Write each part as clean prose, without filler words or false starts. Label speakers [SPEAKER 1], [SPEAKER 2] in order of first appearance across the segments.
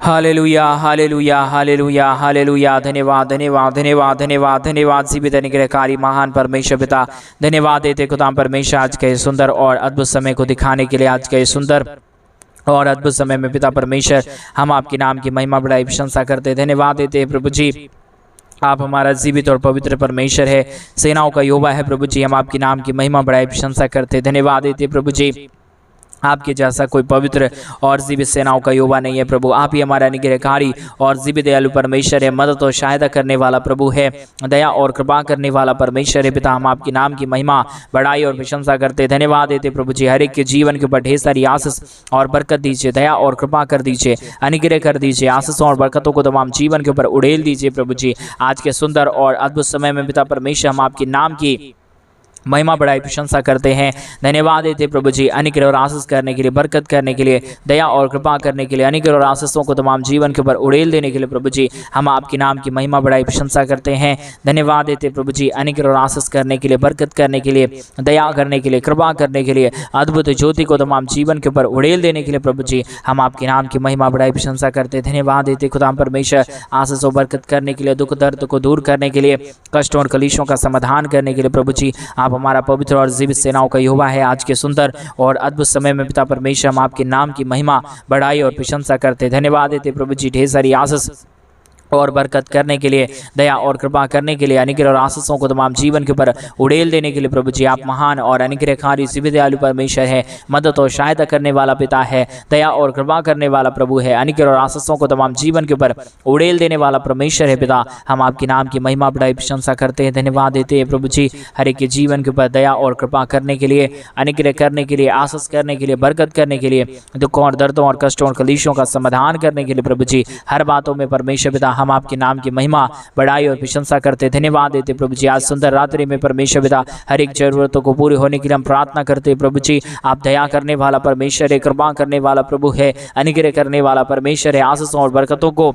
[SPEAKER 1] Hallelujah hallelujah hallelujah hallelujah. धन्यवाद धन्यवाद धन्यवाद धन्यवाद धन्यवाद जीवित अनुग्रहकारी महान परमेश्वर पिता, धन्यवाद देते खुदा परमेश्वर आज के सुंदर और अद्भुत समय को दिखाने के लिए, आज के सुंदर और अद्भुत समय में पिता परमेश्वर हम आपके नाम की महिमा बढ़ाई प्रशंसा करते, धन्यवाद देते हैं प्रभु जी। आप हमारा जीवित और पवित्र परमेश्वर है, सेनाओं का यहोवा है प्रभु जी। हम आपके नाम की महिमा बढ़ाई प्रशंसा करते, धन्यवाद देते प्रभु जी। आपके जैसा कोई पवित्र और जीवित सेनाओं का यहोवा नहीं है प्रभु। आप ही हमारा अनुग्रहकारी और जीवित दयालु परमेश्वर है, मदद और सहायता करने वाला प्रभु है, दया और कृपा करने वाला परमेश्वर है पिता। हम आपके नाम की महिमा बढ़ाई और प्रशंसा करते, धन्यवाद देते प्रभु जी। हर एक के जीवन के ऊपर ढेर सारी आशीष और बरकत दीजिए, दया और कृपा कर दीजिए, अनुग्रह कर दीजिए, आशीषों और बरकतों को तमाम जीवन के ऊपर उड़ेल दीजिए प्रभु जी। आज के सुंदर और अद्भुत समय में पिता परमेश्वर हम आपके नाम की महिमा बढ़ाई प्रशंसा करते हैं, धन्यवाद देते प्रभु जी। अनुग्रह और आशीष करने के लिए, बरकत करने के लिए, दया और कृपा करने के लिए, अनुग्रह और आशीषों को तमाम जीवन के ऊपर उड़ेल देने के लिए प्रभु जी हम आपके नाम की महिमा बढ़ाई प्रशंसा करते हैं, धन्यवाद देते प्रभु जी। अनुग्रह और आशीष करने के लिए, बरकत करने के लिए, दया करने के लिए, कृपा करने के लिए, अद्भुत ज्योति को तमाम जीवन के ऊपर उड़ेल देने के लिए प्रभु जी हम आपके नाम की महिमा बढ़ाई प्रशंसा करते, धन्यवाद देते खुदा परमेश्वर। आशीष और बरकत करने के लिए, दुख दर्द को दूर करने के लिए, कष्टों और कलेशों का समाधान करने के लिए प्रभु जी आप हमारा पवित्र और जीवित सेनाओं का यहोवा है। आज के सुंदर और अद्भुत समय में पिता परमेश्वर हम आपके नाम की महिमा बढ़ाई और प्रशंसा करते, धन्यवाद देते प्रभु जी। ढेर सारी आशीष और बरकत करने के लिए, दया और कृपा करने के लिए, अनुग्रह और आशीषों को तमाम जीवन के ऊपर उड़ेल देने के लिए प्रभु जी आप महान और अनुग्रहकारी जीवित दयालु परमेश्वर है, मदद और सहायता करने वाला पिता है, दया और कृपा करने वाला प्रभु है, अनुग्रह और आशीषों को तमाम जीवन के ऊपर उड़ेल देने वाला परमेश्वर है पिता। हम आपके नाम की महिमा बढ़ाई प्रशंसा करते हैं, धन्यवाद देते हैं प्रभु जी। हर एक के जीवन के ऊपर दया और कृपा करने के लिए, अनुग्रह करने के लिए, आशीष करने के लिए, बरकत करने के लिए, दुखों और दर्दों और कष्टों और कलेशों का समाधान करने के लिए प्रभु जी हर बातों में परमेश्वर पिता हम आपके नाम की महिमा बढ़ाई और प्रशंसा करते, धन्यवाद देते प्रभु जी। आज सुंदर रात्रि में परमेश्वर पिता हर एक जरूरतों को पूरी होने के लिए हम प्रार्थना करते प्रभु जी। आप दया करने वाला परमेश्वर है, कृपा करने वाला प्रभु है, अनुग्रह करने वाला परमेश्वर है, आशीषों और बरकतों को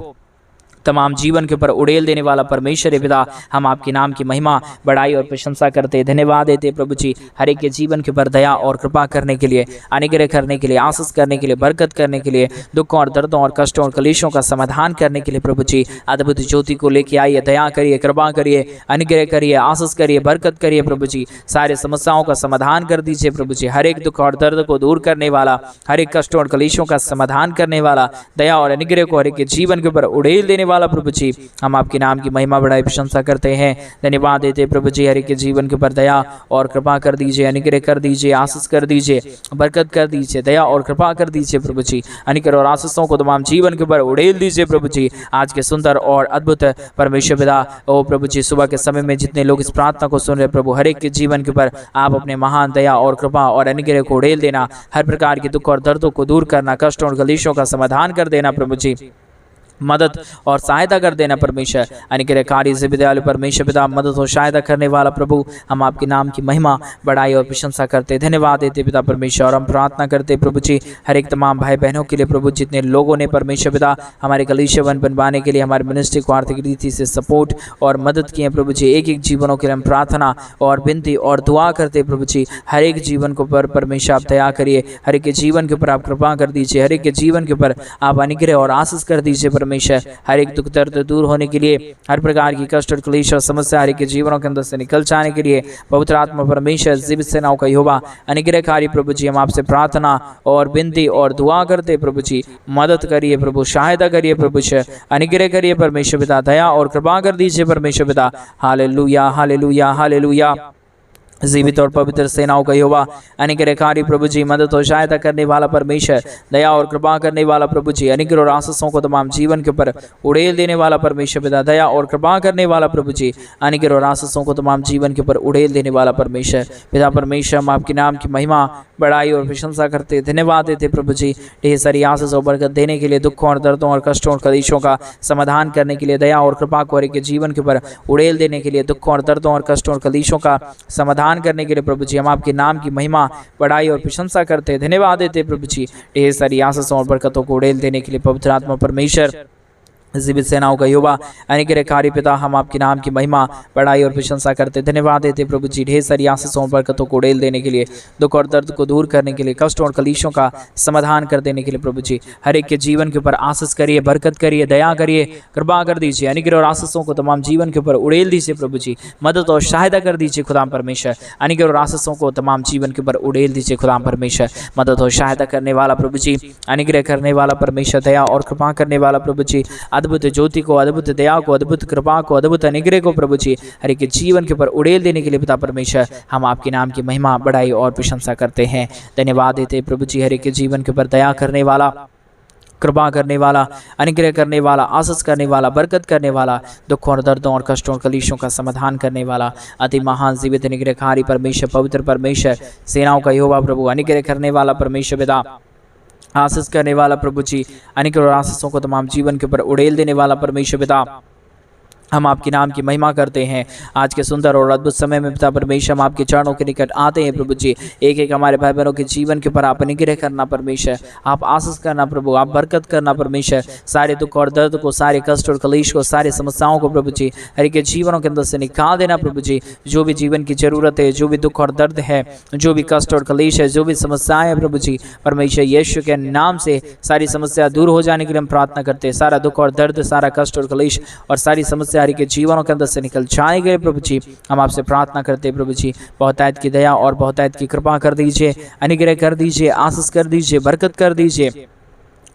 [SPEAKER 1] तमाम जीवन के ऊपर उड़ेल देने वाला परमेश्वर है पिता। हम आपके नाम की महिमा बढ़ाई और प्रशंसा करते, धन्यवाद देते प्रभु जी। हर एक के जीवन के ऊपर दया और कृपा करने के लिए, अनुग्रह करने के लिए, आशीष करने के लिए, बरकत करने के लिए, दुखों और दर्दों और कष्टों और कलेशों का समाधान करने के लिए प्रभु जी अद्भुत ज्योति को लेके आइए, दया करिए, कृपा करिए, अनुग्रह करिए, आशीष करिए, बरकत करिए प्रभु जी। सारे समस्याओं का समाधान कर दीजिए प्रभु जी। हर एक दुख और दर्द को दूर करने वाला, हर एक कष्टों और कलेशों का समाधान करने वाला, दया और अनुग्रह को हर एक के जीवन के ऊपर उड़ेल देने वाला प्रभु जी हम आपके नाम की महिमा बढ़ाई प्रशंसा करते हैं, धन्यवाद देते प्रभु जी। हर एक के जीवन के ऊपर दया और कृपा कर दीजिए, अनुग्रह कर दीजिए, आशीष कर दीजिए, बरकत कर दीजिए, दया और कृपा कर दीजिए प्रभु जी। अनुग्रह और आशीषों को तमाम जीवन के ऊपर उड़ेल दीजिए प्रभु जी। आज के सुंदर और अद्भुत परमेश्वर पिता ओ प्रभु जी सुबह के समय में जितने लोग इस प्रार्थना को सुन रहे प्रभु, हर एक के जीवन के ऊपर आप अपने महान दया और कृपा और अनुग्रह को उड़ेल देना, हर प्रकार के दुख और दर्दों को दूर करना, कष्टों और कलेशों का समाधान कर देना प्रभु जी, मदद और सहायता कर देना परमेश्वर। अनुग्रहकारी जीवित दयालु परमेश्वर पिता मदद और सहायता करने वाला प्रभु हम आपके नाम की महिमा बढ़ाई और प्रशंसा करते, धन्यवाद देते पिता परमेश्वर। और हम प्रार्थना करते प्रभु जी हर एक तमाम भाई बहनों के लिए प्रभु, जितने लोगों ने परमेश्वर पिता हमारे कलीसिया बनवाने के लिए हमारे मिनिस्ट्री को आर्थिक रीति से सपोर्ट और मदद किए प्रभु जी, एक एक जीवनों के लिए हम प्रार्थना और विनती और दुआ करते प्रभु जी। हर एक जीवन को पर परमेश्वर आप दया करिए, हर एक के जीवन के ऊपर आप कृपा कर दीजिए, हर एक के जीवन के ऊपर आप अनुग्रह और आशीष कर दीजिए परमेश्वर। हर एक दुख दर्द दूर होने के लिए, हर प्रकार की कष्ट और क्लेश और समस्या हर एक के जीवनों के अंदर से निकल जाने के लिए पवित्र आत्मा परमेश्वर जीवित सेनाओं का यहोवा अनुग्रहकारी प्रभु जी हम आपसे प्रार्थना और विनती और दुआ करते प्रभु जी। मदद करिए प्रभु, सहायता करिए प्रभु, अनुग्रह करिए परमेश्वर पिता, दया और कृपा कर दीजिए परमेश्वर पिता। Hallelujah hallelujah hallelujah. जीवित और पवित्र सेनाओं का यहोवा अनुग्रहकारी प्रभु जी, मदद और सहायता करने वाला परमेश्वर, दया और कृपा करने वाला प्रभु जी, अनुग्रह और आशीषों को तमाम जीवन के ऊपर उड़ेल देने वाला परमेश्वर पिता, दया और कृपा करने वाला प्रभु जी, अनुग्रह और आशीषों को तमाम जीवन के ऊपर उड़ेल देने वाला परमेश्वर पिता परमेश्वर। हम आपके नाम की महिमा बढ़ाई और प्रशंसा करते, धन्यवाद देते प्रभु जी। ढेर सारी आशीष और बरकत देने के लिए, दुखों और दर्दों और कष्टों और कलेशों का समाधान करने के लिए, दया और कृपा को हर एक के जीवन के ऊपर उड़ेल देने के लिए, दुखों और दर्दों और कष्टों और कलेशों का समाधान करने के लिए प्रभु जी हम आपके नाम की महिमा बढ़ाई और प्रशंसा करते, धन्यवाद देते प्रभु जी। ढेर सारी आशीषों और बरकतों को उड़ेल देने के लिए पवित्र आत्मा परमेश्वर जीवित सेनाओं का युवा अनुग्रहकारी पिता, हम आपके नाम की महिमा बड़ाई और प्रशंसा करते धन्यवाद देते प्रभु जी, ढेर सारी आशीषों बरकतों को उड़ेल देने के लिए, दुख और दर्द को दूर करने के लिए, कष्ट और कलीशों का समाधान कर देने के लिए प्रभु जी हर एक के जीवन के ऊपर आशीष करिए, बरकत करिए, दया करिए, कृपा कर दीजिए। अनुग्रह और आशीषों को तमाम जीवन के ऊपर उड़ेल दीजिए प्रभु जी, मदद और सहायता कर दीजिए खुदा परमेश्वर। अनुग्रह और आशीषों को तमाम जीवन के ऊपर उड़ेल दीजिए खुदा परमेश्वर, मदद और सहायता करने वाला प्रभु जी, अनुग्रह करने वाला परमेश्वर, दया और कृपा करने वाला प्रभु जी, अद्भुत ज्योति को, अद्भुत दया को, अद्भुत कृपा को, अद्भुत अनुग्रह को प्रभु जी हर एक जीवन के ऊपर उड़ेल देने के लिए पिता परमेश्वर हम आपके नाम की महिमा बड़ाई और प्रशंसा करते हैं। धन्यवाद देते प्रभु जी हर एक जीवन के ऊपर दया करने वाला, कृपा करने वाला, अनुग्रह करने वाला, आशीष करने वाला, बरकत करने वाला, दुखों और दर्दों और कष्टों और कलीशों का समाधान करने वाला, अति महान जीवित अनुग्रहकारी परमेश्वर, पवित्र परमेश्वर, सेनाओं का यहोवा प्रभु, अनुग्रह करने वाला परमेश्वर पिता, आशीष करने वाला प्रभु जी, अनुग्रह और आशीषों को तमाम जीवन के ऊपर उड़ेल देने वाला परमेश्वर पिता, हम आपके नाम की महिमा करते हैं। आज के सुंदर और अद्भुत समय में पिता परमेश्वर हम आपके चरणों के निकट आते हैं प्रभु जी, एक एक हमारे भाई बहनों के जीवन के ऊपर आप अनुग्रह करना परमेश्वर, आप आशीष करना प्रभु, आप बरकत करना परमेश्वर, सारे दुख और दर्द को, सारे कष्ट और कलेश को, सारे समस्याओं को प्रभु जी हर एक जीवनों के अंदर से निकाल देना प्रभु जी। जो भी जीवन की जरूरत है, जो भी दुख और दर्द है, जो भी कष्ट और कलेश है, जो भी समस्याएं है प्रभु जी परमेश्वर यीशु के नाम से सारी समस्या दूर हो जाने के लिए हम प्रार्थना करते हैं। सारा दुख और दर्द, सारा कष्ट और कलेश और सारी समस्या के जीवनों के अंदर से निकल जाने के लिए प्रभु जी हम आपसे प्रार्थना करते हैं प्रभु जी, बहुतायत की दया और बहुतायत की कृपा कर दीजिए, अनुग्रह कर दीजिए, आशीष कर दीजिए, बरकत कर दीजिए,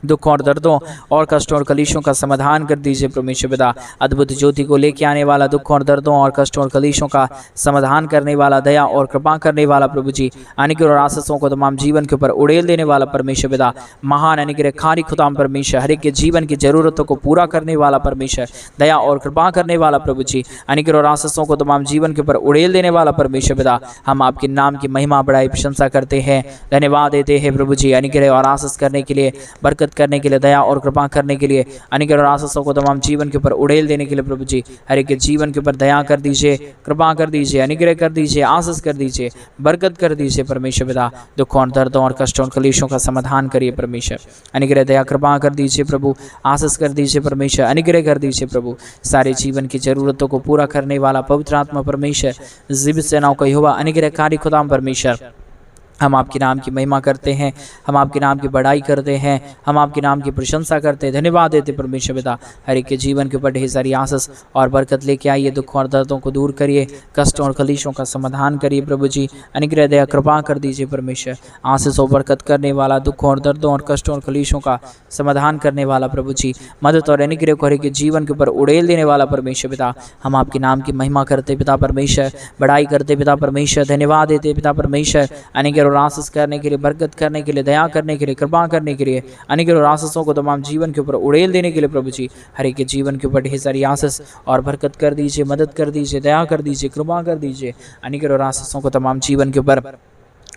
[SPEAKER 1] दुखों और दर्दों और कष्टों और कलीशों का समाधान कर दीजिए परमेश्वर पिता। अद्भुत ज्योति को लेके आने वाला, दुखों और दर्दों और कष्टों और कलीशों का समाधान करने वाला, दया और कृपा करने वाला प्रभु जी, अनुग्रह और आशीषों को तमाम जीवन के ऊपर उड़ेल देने वाला परमेश्वर पिता, महान अनुग्रहकारी खुदा परमेश्वर, हर एक के जीवन की जरूरतों को पूरा करने वाला परमेश्वर, दया और कृपा करने वाला प्रभु जी, अनुग्रह और आशीषों को तमाम जीवन के ऊपर उड़ेल देने वाला परमेश्वर पिता, हम आपके नाम की महिमा बड़ाई प्रशंसा करते हैं। धन्यवाद देते हैं प्रभु जी अनुग्रह और आशीष करने के लिए, बरकत करने के लिए, दया और कृपा करने के लिए, अनुग्रह और आशीषों को तमाम जीवन के ऊपर उड़ेल देने के लिए प्रभु जी हर एक जीवन के ऊपर दया कर दीजिए, कृपा कर दीजिए, अनुग्रह कर दीजिए, आशीष कर दीजिए, बरकत कर दीजिए परमेश्वर पिता। दुखों और दर्दों और कष्टों और कलेशों का समाधान करिए परमेश्वर, अनुग्रह दया कृपा कर दीजिए प्रभु, आशीष कर दीजिए परमेश्वर, अनुग्रह कर दीजिए प्रभु, सारे जीवन की जरूरतों को पूरा करने वाला पवित्र आत्मा परमेश्वर, जीवित सेनाओं का यहोवा, अनुग्रहकारी खुदा परमेश्वर, हम आपके नाम की महिमा करते हैं, हम आपके नाम की बड़ाई करते हैं, हम आपके नाम की प्रशंसा करते हैं। धन्यवाद देते परमेश्वर पिता, हर एक के जीवन के ऊपर ढेर सारी आशीष और बरकत लेके आइए, दुखों और दर्दों को दूर करिए, कष्टों और कलीशों का समाधान करिए प्रभु जी, अनुग्रह दया कृपा कर दीजिए परमेश्वर, आशीष और बरकत करने वाला, दुखों और दर्दों और कष्टों और कलीशों का समाधान करने वाला प्रभु जी, मदद और अनुग्रह को हर एक के जीवन के ऊपर उड़ेल देने वाला परमेश्वर पिता, हम आपके नाम की महिमा करते पिता परमेश्वर, बड़ाई करते पिता परमेश्वर, धन्यवाद देते पिता परमेश्वर, अनुग्रह और आशीष करने के लिए, बरकत करने के लिए, दया करने के लिए, कृपा करने के लिए, अनुग्रह और आशीषों को तमाम जीवन के ऊपर उड़ेल देने के लिए प्रभु जी हर एक के जीवन के ऊपर ढेर सारी आशीष और बरकत कर दीजिए, मदद कर दीजिए, दया कर दीजिए, कृपा कर दीजिए, अनुग्रह और आशीषों को तमाम जीवन के ऊपर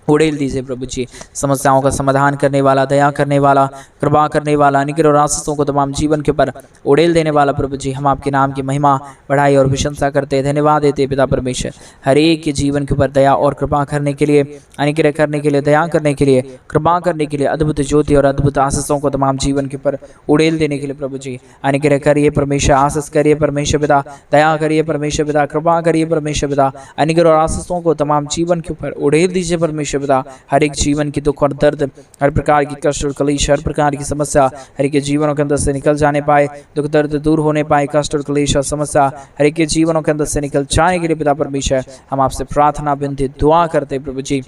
[SPEAKER 1] उड़ेल दीजिए प्रभु जी। समस्याओं का समाधान करने वाला, दया करने वाला, कृपा करने वाला, अनुग्रह और आशीषों को तमाम जीवन के ऊपर उड़ेल देने वाला प्रभु जी, हम आपके नाम की महिमा बढ़ाई और प्रशंसा करते हैं। धन्यवाद देते पिता परमेश्वर, हर एक के जीवन के ऊपर दया और कृपा करने के लिए, अनुग्रह करने के लिए, दया करने के लिए, कृपा करने के लिए, अद्भुत ज्योति और अद्भुत आशीषों को तमाम जीवन के ऊपर उड़ेल देने के लिए प्रभु जी अनुग्रह करिए परमेश्वर, आशीष करिए परमेश्वर पिता, दया करिए परमेश्वर पिता, कृपा करिए परमेश्वर पिता, अनुग्रह और आशीषों को तमाम जीवन के ऊपर उड़ेल दीजिए परमेश्वर पिता। हर एक जीवन की दुख और दर्द, हर प्रकार की कष्ट और कलेश, हर प्रकार की समस्या हर एक के जीवनों के अंदर से निकल जाने पाए, दुख दर्द दूर होने पाए, कष्ट और कलेश और समस्या हर एक के जीवनों के अंदर से निकल जाने के लिए पिता परमेश्वर हम आपसे प्रार्थना, विनती, दुआ करते प्रभु जी,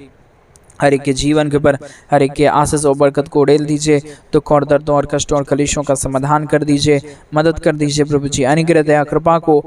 [SPEAKER 1] हर एक के जीवन के ऊपर हर एक के आशीष और बरकत को उड़ेल दीजिए, दुख और दर्दों और कष्टों और कलेशों का समाधान कर दीजिए, मदद कर दीजिए प्रभु जी, अनुग्रह दया कृपा को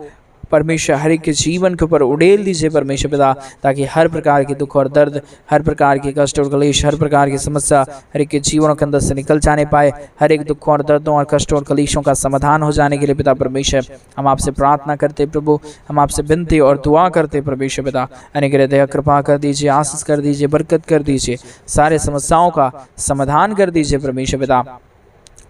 [SPEAKER 1] परमेश्वर हर एक के जीवन के ऊपर उड़ेल दीजिए परमेश्वर पिता, ताकि हर प्रकार के दुख और दर्द, हर प्रकार के कष्ट और कलेश, हर प्रकार की समस्या हर एक के जीवनों के अंदर से निकल जाने पाए, हर एक दुखों और दर्दों और कष्टों और कलेशों का समाधान हो जाने के लिए पिता परमेश्वर हम आपसे प्रार्थना करते प्रभु, हम आपसे विनती और दुआ करते परमेश्वर पिता, अनुग्रह दया कृपा कर दीजिए, आशीष कर दीजिए, बरकत कर दीजिए, सारे समस्याओं का समाधान कर दीजिए परमेश्वर पिता,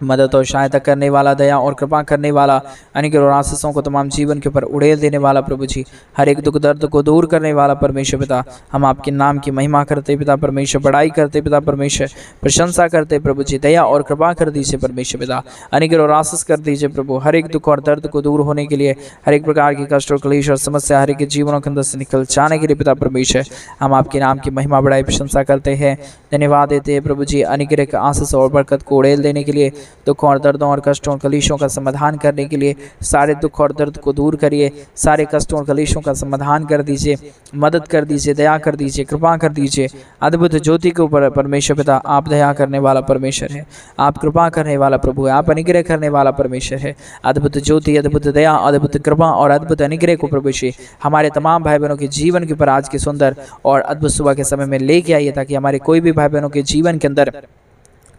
[SPEAKER 1] मदद और सहायता करने वाला, दया और कृपा करने वाला, अनुग्रह और आशीषों को तमाम जीवन के ऊपर उड़ेल देने वाला प्रभु जी, हर एक दुख दर्द को दूर करने वाला परमेश्वर पिता, हम आपके नाम की महिमा करते पिता परमेश्वर, बड़ाई करते पिता परमेश्वर, प्रशंसा करते प्रभु जी, दया और कृपा कर दीजिए परमेश्वर पिता, अनुग्रह और आशीष कर दीजिए प्रभु, हर एक दुख और दर्द को दूर होने के लिए, हर एक प्रकार की कष्ट और क्लेश और समस्या हर एक के जीवनों के अंदर से निकल जाने के लिए पिता परमेश्वर, हम आपके नाम की महिमा बड़ाई प्रशंसा करते हैं, धन्यवाद देते हैं प्रभु जी, अनुग्रह आशीष और बरकत को उड़ेल देने के लिए, दुख और दर्दों और कष्टों और कलेशों का समाधान करने के लिए, सारे दुख और दर्द को दूर करिए, सारे कष्टों और कलेशों का समाधान कर दीजिए, मदद कर दीजिए, दया कर दीजिए, कृपा कर दीजिए। अद्भुत ज्योति के ऊपर परमेश्वर पिता आप दया करने वाला परमेश्वर है, आप कृपा करने वाला प्रभु है, आप अनुग्रह करने वाला परमेश्वर है। अद्भुत ज्योति, अद्भुत दया, अद्भुत कृपा और अद्भुत अनुग्रह को प्रभु जी हमारे तमाम भाई बहनों के जीवन के ऊपर आज के सुंदर और अद्भुत सुबह के समय में लेके आइए, ताकि हमारे कोई भी भाई बहनों के जीवन के अंदर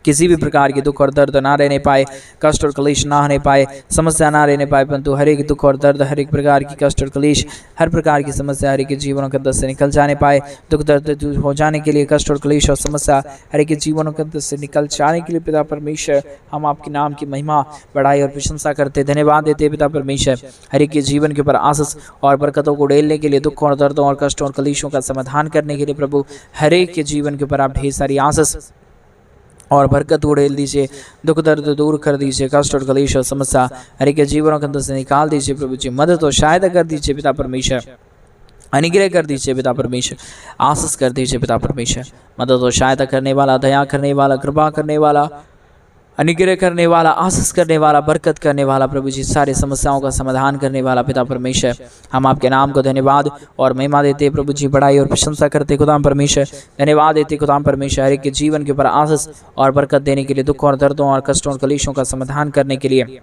[SPEAKER 1] किसी भी प्रकार के दुख और दर्द ना रहने पाए, कष्ट और क्लेश ना होने पाए, समस्या ना रहने पाए, परंतु हर एक दुख और दर्द, हर एक प्रकार की कष्ट और क्लेश, हर प्रकार की समस्या हर एक के जीवनों के अंदर से निकल जाने पाए। दुख दर्द दूर हो जाने के लिए, कष्ट और क्लेश और समस्या हर एक के जीवनों के अंदर से निकल जाने के लिए पिता परमेश्वर हम आपके नाम की महिमा बड़ाई और प्रशंसा करते, धन्यवाद देते पिता परमेश्वर, हर एक के जीवन के ऊपर आशीष और बरकतों को उड़ेलने के लिए, दुख और दर्दों और कष्टों और क्लेशों का समाधान करने के लिए प्रभु हर एक के जीवन के ऊपर आप ढेर सारी आशीष और बरकत उड़ेल दीजिए, दुख दर्द दूर कर दीजिए, कष्ट और क्लेश और समस्या हर एक के जीवनों के अंदर से निकाल दीजिए प्रभु जी, मदद और सहायता कर दीजिए पिता परमेश्वर, अनुग्रह कर दीजिए पिता परमेश्वर, आशीष कर दीजिए पिता परमेश्वर, मदद और सहायता करने वाला, दया करने वाला, कृपा करने वाला, अनुग्रह करने वाला, आशीष करने वाला, बरकत करने वाला प्रभु जी, सारी समस्याओं का समाधान करने वाला पिता परमेश्वर, हम आपके नाम को धन्यवाद और महिमा देते प्रभु जी, बड़ाई और प्रशंसा करते खुदाम परमेश्वर, धन्यवाद देते खुदाम परमेश्वर, हर एक के जीवन के ऊपर आशीष और बरकत देने के लिए, दुख और दर्दों और कष्टों और कलेशों का समाधान करने के लिए,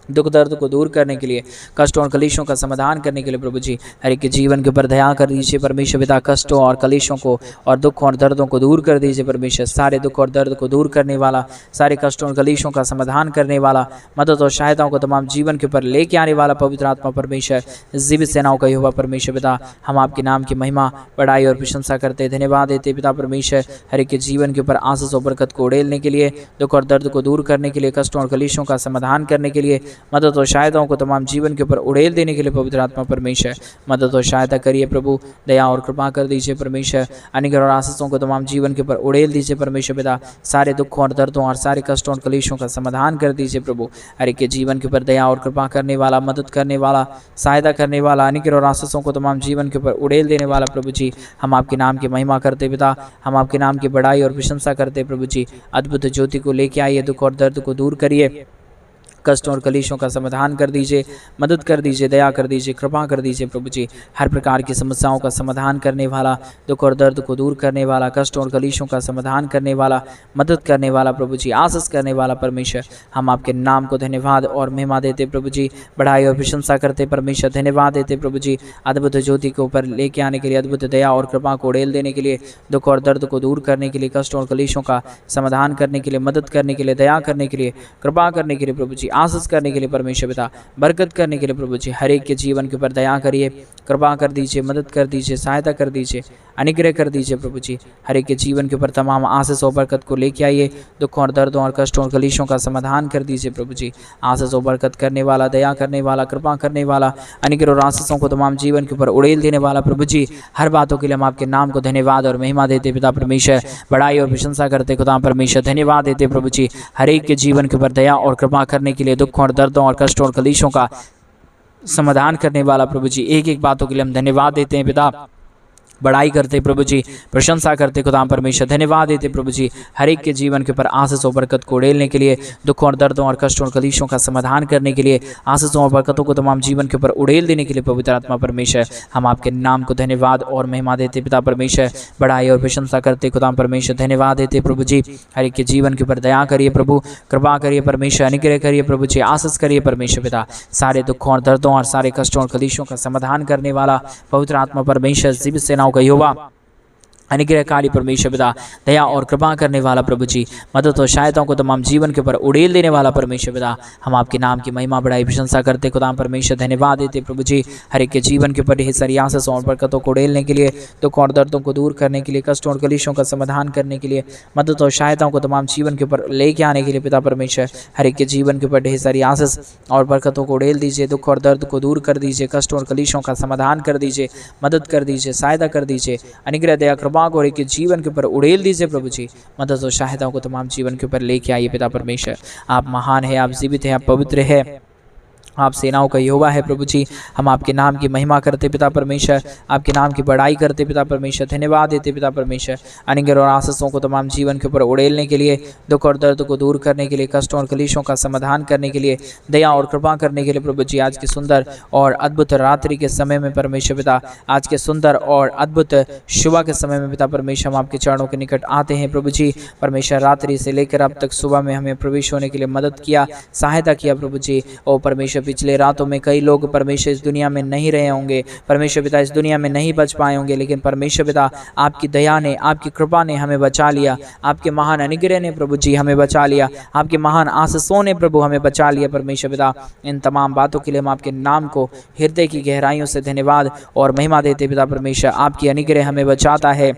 [SPEAKER 1] दुख दर्द को दूर करने के लिए, कष्टों और कलेशों का समाधान करने के लिए प्रभु जी हर एक के जीवन के ऊपर दया कर दीजिए परमेश्वर पिता, कष्टों और कलेशों को और दुख और दर्दों को दूर कर दीजिए परमेश्वर, सारे दुख और दर्द को दूर करने वाला, सारे कष्टों और कलेशों का समाधान करने वाला, मदद और सहायताओं को तमाम जीवन के ऊपर लेके आने वाला पवित्र आत्मा परमेश्वर, जीवित सेनाओं का यहोवा परमेश्वर पिता, हम आपके नाम की महिमा बड़ाई और प्रशंसा करते, धन्यवाद देते पिता परमेश्वर, हर एक के जीवन के ऊपर आशीष और बरकत को उड़ेलने के लिए, दुख और दर्द को दूर करने के लिए, कष्टों और कलेशों का समाधान करने के लिए, मदद और सहायताओं को तमाम जीवन के ऊपर उड़ेल देने के लिए पवित्र आत्मा परमेश्वर मदद और सहायता करिए प्रभु, दया और कृपा कर दीजिए परमेश्वर, अनुग्रह और आशीषों को तमाम जीवन के ऊपर उड़ेल दीजिए परमेश्वर पिता, सारे दुखों और दर्दों और सारे कष्टों और कलेशों का समाधान कर दीजिए प्रभु, हर एक के जीवन के ऊपर दया और कृपा करने वाला, मदद करने वाला, सहायता करने वाला, अनुग्रह और आशीषों को तमाम जीवन के ऊपर उड़ेल देने वाला प्रभु जी, हम आपके नाम की महिमा करते पिता, हम आपके नाम की बड़ाई और प्रशंसा करते प्रभु जी, अद्भुत ज्योति को लेके आइए, दुख और दर्द को दूर करिए, कष्टों और कलेशों का समाधान कर दीजिए, मदद कर दीजिए, दया कर दीजिए, कृपा कर दीजिए प्रभु जी, हर प्रकार की समस्याओं का समाधान करने वाला, दुख और दर्द को दूर करने वाला, कष्टों और कलेशों का समाधान करने वाला, मदद करने वाला प्रभु जी, आशीष करने वाला परमेश्वर, हम आपके नाम को धन्यवाद और महिमा देते प्रभु जी, बढ़ाई और प्रशंसा करते परमेश्वर, धन्यवाद देते प्रभु जी, अद्भुत ज्योति के ऊपर लेके आने के लिए, अद्भुत दया और कृपा को उड़ेल देने के लिए, दुख और दर्द को दूर करने के लिए, कष्टों और कलेशों का समाधान करने के लिए, मदद करने के लिए, दया करने के लिए, कृपा करने के लिए प्रभु जी, आशीष करने के लिए परमेश्वर पिता, बरकत करने के लिए प्रभु जी, हर एक के जीवन के ऊपर दया करिए, कृपा कर दीजिए, मदद कर दीजिए, सहायता कर दीजिए, अनुग्रह कर दीजिए प्रभु जी, हर एक के जीवन के ऊपर तमाम आशीष और बरकत को लेके आइए, दुखों और दर्दों और कष्टों और कलेशों का समाधान कर दीजिए प्रभु जी, आशीष और बरकत करने वाला, दया करने वाला, कृपा करने वाला, अनुग्रह और आशीषों को तमाम जीवन के ऊपर उड़ेल देने वाला प्रभु जी, हर बातों के लिए हम आपके नाम को धन्यवाद और महिमा देते पिता परमेश्वर, बड़ाई और प्रशंसा करते खुदा परमेश्वर, धन्यवाद देते प्रभु जी, हर एक के जीवन के ऊपर दया और कृपा करने के लिए, दुखों और दर्दों और कष्टों और कलेशों का समाधान करने वाला प्रभु जी, एक एक बातों के लिए हम धन्यवाद देते हैं पिता, बड़ाई करते प्रभु जी, प्रशंसा करते खुदा परमेश्वर, धन्यवाद देते प्रभु जी, हर एक के जीवन के ऊपर आशीष और बरकत को उड़ेलने के लिए, दुखों और दर्दों और कष्टों और कलेशों का समाधान करने के लिए, आशीषों और बरकतों को तमाम जीवन के ऊपर उड़ेल देने के लिए पवित्र आत्मा परमेश्वर, हम आपके नाम को धन्यवाद और महिमा देते पिता परमेश्वर, बड़ाई और प्रशंसा करते खुदा परमेश्वर, धन्यवाद देते प्रभु जी, हर एक के जीवन के ऊपर दया करिए प्रभु, कृपा करिए परमेश्वर, अनुग्रह करिए प्रभु जी, आशीष करिए परमेश्वर पिता, सारे दुखों और दर्दों और सारे कष्टों और कलेशों का समाधान करने वाला पवित्र आत्मा परमेश्वर, जीवित सेनाओं का यहोवा, अनुग्रहकारी परमेश्वर पिता, दया और कृपा करने वाला प्रभु जी, मदद और सहायताओं को तमाम जीवन के ऊपर उड़ेल देने वाला परमेश्वर पिता, हम आपके नाम की महिमा बढ़ाई प्रशंसा करते खुदा परमेश्वर, धन्यवाद देते प्रभु जी। हर एक के जीवन के ऊपर ढेर सारी आशीष और बरकतों को उड़ेलने के लिए, दुख और दर्दों को दूर करने के लिए, कष्टों और कलेशों का समाधान करने के लिए, मदद और सहायताओं को तमाम जीवन के ऊपर लेके आने के लिए पिता परमेश्वर, हर एक के जीवन के ऊपर ढेर सारी आशीष और बरकतों को उड़ेल दीजिए, दुख और दर्द को दूर कर दीजिए, कष्टों और कलेशों का समाधान कर दीजिए, मदद कर दीजिए, सहायता कर दीजिए, अनुग्रह दया कृपा को हर एक के जीवन के ऊपर उड़ेल दीजिए प्रभु जी। मदद और सहायताओं को तमाम जीवन के ऊपर लेके आइए पिता परमेश्वर। आप महान है, आप जीवित हैं, आप पवित्र है, आप सेनाओं का यहोवा है प्रभु जी। हम आपके नाम की महिमा करते पिता परमेश्वर, आपके नाम की बड़ाई करते पिता परमेश्वर, धन्यवाद देते पिता परमेश्वर। अनुग्रह और आशीषों को तमाम जीवन के ऊपर उड़ेलने के लिए, दुख और दर्द को दूर करने के लिए, कष्टों और कलेशों का समाधान करने के लिए, दया और कृपा करने के लिए प्रभु जी। आज के सुंदर और अद्भुत रात्रि के समय में परमेश्वर पिता, आज के सुंदर और अद्भुत सुबह के समय में पिता परमेश्वर, हम आपके चरणों के निकट आते हैं प्रभु जी। परमेश्वर रात्रि से लेकर अब तक सुबह में हमें प्रवेश होने के लिए मदद किया, सहायता किया प्रभु जी। ओ परमेश्वर, पिछले रातों में कई लोग परमेश्वर इस दुनिया में नहीं रहे होंगे, परमेश्वर पिता इस दुनिया में नहीं बच पाए होंगे, लेकिन परमेश्वर पिता आपकी दया ने, आपकी कृपा ने हमें बचा लिया, आपके महान अनुग्रह ने प्रभु जी हमें बचा लिया, आपके महान आशीषों ने प्रभु हमें बचा लिया परमेश्वर पिता। इन तमाम बातों के लिए हम आपके नाम को हृदय की गहराइयों से धन्यवाद और महिमा देते पिता परमेश्वर। आपकी अनुग्रह हमें बचाता है,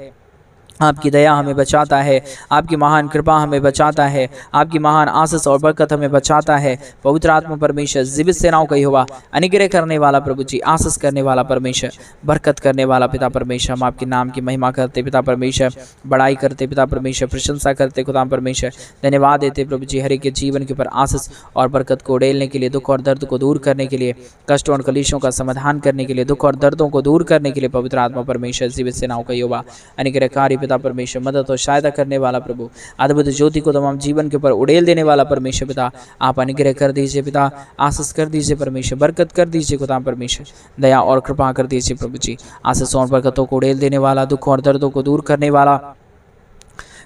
[SPEAKER 1] आपकी दया हमें बचाता है, आपकी महान कृपा हमें बचाता है, आपकी महान आशीष और बरकत हमें बचाता है। पवित्र आत्मा परमेश्वर, जीवित सेनाओं का यहोवा, अनुग्रह करने वाला प्रभु जी, आशीष करने वाला परमेश्वर, बरकत करने वाला पिता परमेश्वर, हम आपके नाम की महिमा करते पिता परमेश्वर, बड़ाई करते पिता परमेश्वर, प्रशंसा करते खुदा परमेश्वर, धन्यवाद देते प्रभु जी। हर एक के जीवन के ऊपर आशीष और बरकत को उड़ेलने के लिए, दुख और दर्द को दूर करने के लिए, कष्टों और कलेशों का समाधान करने के लिए, दुख और दर्दों को दूर करने के लिए पवित्र आत्मा परमेश्वर, जीवित सेनाओं का यहोवा, अनुग्रहकारी पिता परमेश्वर, मदद और सहायता करने वाला प्रभु, अद्भुत ज्योति को तमाम जीवन के ऊपर उड़ेल देने वाला परमेश्वर पिता, आप अनुग्रह कर दीजिए पिता, आशीष कर दीजिए परमेश्वर, बरकत कर दीजिए खुदा परमेश्वर, दया और कृपा कर दीजिए प्रभु जी। आशीष और बरकतों को उड़ेल देने वाला, दुख और दर्दों को दूर करने वाला,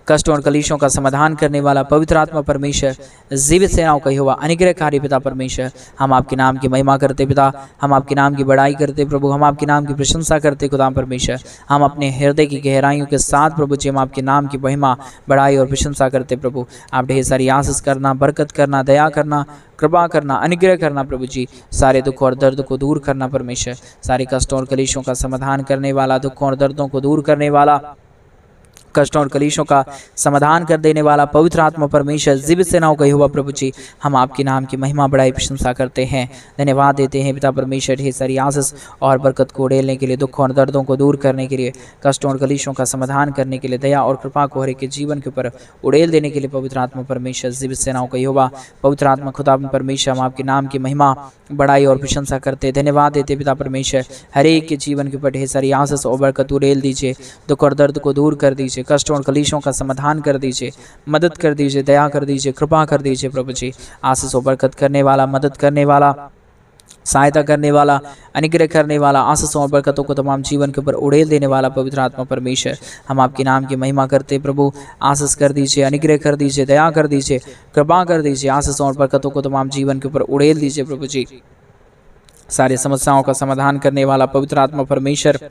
[SPEAKER 1] कष्टों और कलेशों का समाधान करने वाला पवित्र आत्मा परमेश्वर, जीवित सेनाओं का यहोवा, अनुग्रहकारी पिता परमेश्वर, हम आपके नाम की महिमा करते पिता, हम आपके नाम की बड़ाई करते प्रभु, हम आपके नाम की प्रशंसा करते खुदा परमेश्वर। हम अपने हृदय की गहराइयों के साथ प्रभु जी, हम आपके नाम की महिमा, बड़ाई और प्रशंसा करते प्रभु। आप ढेर सारी आशीष करना, बरकत करना, दया करना, कृपा करना, अनुग्रह करना प्रभु जी, सारे दुख और दर्द को दूर करना परमेश्वर, सारे कष्टों और कलेशों का समाधान करने वाला, दुखों और दर्दों को दूर करने वाला, कष्टों और कलेशों का समाधान कर देने वाला पवित्र आत्मा परमेश्वर, जीवित सेनाओं का यहोवा प्रभु जी, हम आपके नाम की महिमा बड़ाई प्रशंसा करते हैं, धन्यवाद देते हैं पिता परमेश्वर। ढेर सारी आशीष और बरकत को उड़ेलने के लिए, दुख और दर्दों को दूर करने के लिए, कष्टों और कलेशों का समाधान करने के लिए, दया और कृपा को हर एक के जीवन के ऊपर उड़ेल देने के लिए पवित्र आत्मा परमेश्वर, जीवित सेनाओं का यहोवा, पवित्र आत्मा खुदा परमेश्वर, हम आपके नाम की महिमा बड़ाई और प्रशंसा करते, धन्यवाद देते पिता परमेश्वर। हर एक के जीवन के ऊपर ढेर सारी आशीष और बरकत उड़ेल दीजिए, दुख और दर्द को दूर कर दीजिए, कष्टों और कलेशों का समाधान कर दीजिए, मदद कर दीजिए, दया कर दीजिए, कृपा कर दीजिए प्रभु जी। आशीष और बरकत करने वाला, मदद करने वाला, सहायता करने वाला, अनुग्रह करने वाला, आशीषों और बरकतों को तमाम जीवन के ऊपर उड़ेल देने वाला पवित्र आत्मा परमेश्वर, हम आपके नाम की महिमा करते प्रभु। आशीष कर दीजिए, अनुग्रह कर दीजिए, दया कर दीजिए, कृपा कर दीजिए, आशीषों और बरकतों को तमाम जीवन के ऊपर उड़ेल दीजिए प्रभु जी। सारी समस्याओं का समाधान करने वाला पवित्र आत्मा परमेश्वर,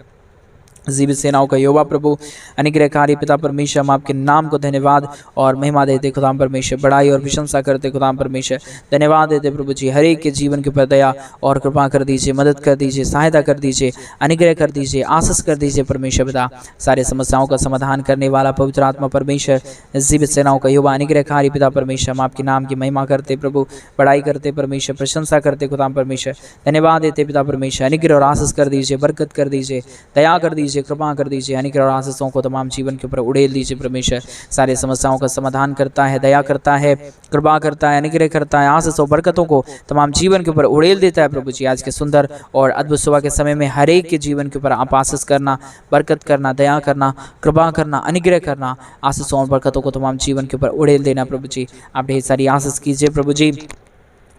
[SPEAKER 1] जीवित सेनाओं का यहोवा प्रभु, अनुग्रहकारी पिता परमेश्वर, हम आपके नाम को धन्यवाद और महिमा देते खुदा परमेश्वर, बड़ाई और प्रशंसा करते खुदा परमेश्वर, धन्यवाद देते प्रभु जी। हर एक के जीवन के ऊपर दया और कृपा कर दीजिए, मदद कर दीजिए, सहायता कर दीजिए, अनुग्रह कर दीजिए, आशीष कर दीजिए परमेश्वर पिता। सारे समस्याओं का समाधान करने वाला पवित्र आत्मा परमेश्वर, जीवित सेनाओं का यहोवा, अनुग्रहकारी पिता परमेश्वर, हम आपके नाम की महिमा करते प्रभु, बड़ाई करते परमेश्वर, प्रशंसा करते खुदा परमेश्वर, धन्यवाद देते पिता परमेश्वर। अनुग्रह और आशीष कर दीजिए, बरकत कर दीजिए, दया कर दीजिए, कृपा कर दीजिए, अनुग्रह और आशीषों को तमाम जीवन के ऊपर उड़ेल दीजिए परमेश्वर। सारे समस्याओं का समाधान करता है, दया करता है, कृपा करता है, अनुग्रह करता है, आशीष और बरकतों को तमाम जीवन के ऊपर उड़ेल देता है प्रभु जी। आज के सुंदर और अद्भुत सुबह के समय में हर एक के जीवन के ऊपर आप आशीष करना, बरकत करना, दया करना, कृपा करना, अनुग्रह करना, आशीषों और बरकतों को तमाम जीवन के ऊपर उड़ेल देना प्रभु जी। आप ढेर सारी आशीष कीजिए प्रभु जी,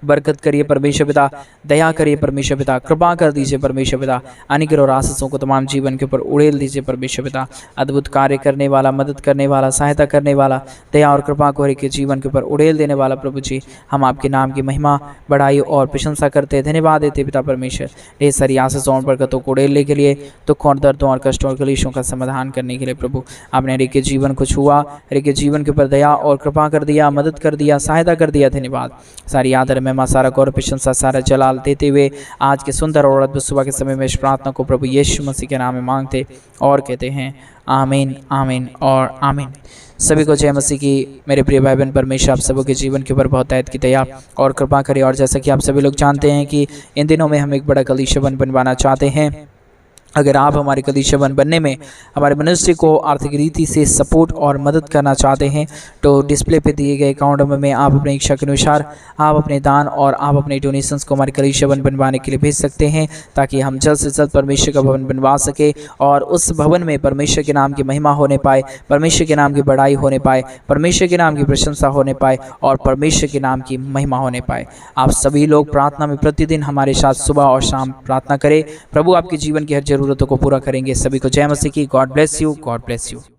[SPEAKER 1] बरकत करिए परमेश्वर पिता, दया करिए परमेश्वर पिता, कृपा कर दीजिए परमेश्वर पिता, अनुग्रह और आशीषों को तमाम जीवन के ऊपर उड़ेल दीजिए परमेश्वर पिता। अद्भुत कार्य करने वाला, मदद करने वाला, सहायता करने वाला, दया और कृपा को हर एक के जीवन के ऊपर उड़ेल देने वाला प्रभु जी, हम आपके नाम की महिमा, बड़ाई और प्रशंसा करते हैं, धन्यवाद देते पिता परमेश्वर। ढेर सारी आशीषों और बरकतों को उड़ेलने के लिए, दुखों और दर्दों और कष्टों और कलेशों का समाधान करने के लिए प्रभु आपने हर एक के जीवन को छुआ, हर एक के जीवन के ऊपर दया और कृपा कर दिया, मदद कर दिया, सहायता कर दिया, धन्यवाद। सारी आदर महिमा, सारा गौरव, प्रशंसा, सारा जलाल देते हुए आज के सुंदर और अद्भुत सुबह के समय में इस प्रार्थना को प्रभु यीशु मसीह के नाम में मांगते और कहते हैं आमीन, आमीन और आमीन। सभी को जय मसीह की। मेरे प्रिय भाई बहन, परमेश्वर आप सबों के जीवन के ऊपर बहुत तैयार की दया और कृपा करे। और जैसा कि आप सभी लोग जानते हैं कि इन दिनों में हम एक बड़ा कलीसिया बनवाना चाहते हैं। अगर आप हमारे कलीसिया बनने में हमारे मिनिस्ट्री को आर्थिक रीति से सपोर्ट और मदद करना चाहते हैं तो डिस्प्ले पे दिए गए अकाउंट में आप अपनी इच्छा के अनुसार आप अपने दान और आप अपने डोनेशंस को हमारे कलीसिया बनवाने के लिए भेज सकते हैं, ताकि हम जल्द से जल्द परमेश्वर का भवन बनवा सके और उस भवन में परमेश्वर के नाम की महिमा होने पाए, परमेश्वर के नाम की बड़ाई होने पाए, परमेश्वर के नाम की प्रशंसा होने पाए और परमेश्वर के नाम की महिमा होने पाए। आप सभी लोग प्रार्थना में प्रतिदिन हमारे साथ सुबह और शाम प्रार्थना करें। प्रभु आपके जीवन की हर जरूरतों को पूरा करेंगे। सभी को जय मसीह की। God bless you, God bless you.